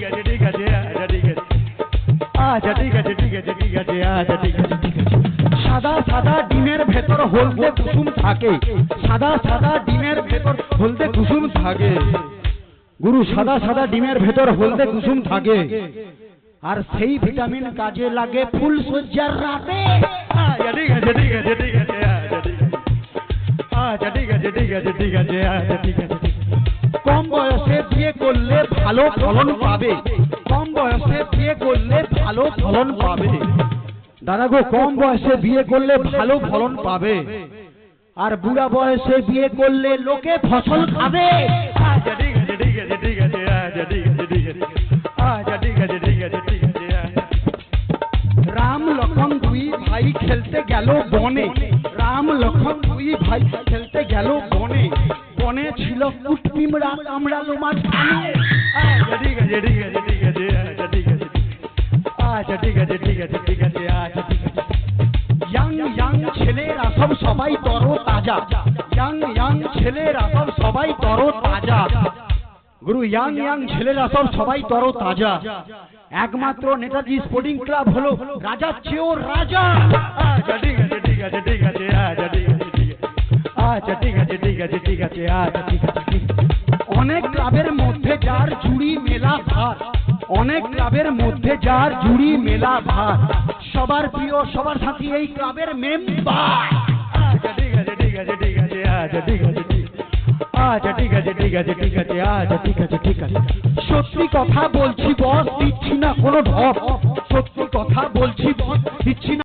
আছে ঠিক আছে আচ্ছা ঠিক আছে আচ্ছা ঠিক আছে ঠিক আছে ঠিক আছে আচ্ছা ঠিক আছে ঠিক আছে সাদা সাদা ডিমের ভেতর হলদে কুসুম থাকে সাদা সাদা ডিমের ভেতর হলদে কুসুম থাকে গুরু সাদা সাদা ডিমের ভেতর হলদে কুসুম থাকে আর সেই ভিটামিন কাজে লাগে ফুল সজ্জার রাতে আচ্ছা ঠিক আছে ঠিক আছে ঠিক আছে আচ্ছা ঠিক আছে ঠিক আছে ঠিক আছে আচ্ছা ঠিক আছে কম বয়সে বিয়ে করলে ভালো ফলন পাবে কম বয়সে বিয়ে করলে ভালো ফলন পাবে দাদা গো কম বয়সে বিয়ে করলে ভালো ফলন পাবে আর বুড়া বয়সে বিয়ে করলে লোকে ফসল খাবে আচ্ছা ঠিক আছে ঠিক আছে ঠিক আছে আচ্ছা ঠিক আছে ঠিক আছে আচ্ছা ঠিক আছে ঠিক আছে ঠিক আছে রাম লক্ষণ দুই ভাই খেলতে গেল বনে রাম লক্ষণ দুই ভাই খেলতে গেল বনে বনে ছিল কুটপিমড়া কামড়ালো মাঝখানে আচ্ছা ঠিক আছে ঠিক আছে ঠিক আছে আচ্ছা ঠিক আছে আচ্ছা ঠিক আছে ঠিক আছে ঠিক আছে আচ্ছা ঠিক আছে ইয়াং ইয়াং ছেলেরা সব সবাই তরো তাজা ইয়াং ইয়াং ছেলেরা সব সবাই তরো তাজা গুরু ইয়াং ইয়াং ছেলেরা সব সবাই তরো তাজা একমাত্র নেতাজি স্পোর্টিং ক্লাব হলো রাজার চেয়েও রাজা আচ্ছা ঠিক আছে ঠিক আছে ঠিক আছে আচ্ছা ঠিক আছে ঠিক আছে আচ্ছা ঠিক আছে ঠিক আছে ঠিক আছে আচ্ছা ঠিক আছে ঠিক আছে অনেক ক্লাবের মধ্যে যার জুড়ি মেলা ভার অনেক ক্লাবের মধ্যে যার জুড়ি মেলা ভার সবার প্রিয় সবার সাথী এই ক্লাবের মেম্বার আচ্ছা ঠিক আছে ঠিক আছে ঠিক আছে আচ্ছা ঠিক আছে ঠিক আচ্ছা ঠিক আছে ঠিক আছে ঠিক আছে আচ্ছা ঠিক আছে ঠিক আছে সত্যি কথা বলছি বস দিচ্ছি না কোনো ঢপ সত্যি কথা বলছি বস দিচ্ছি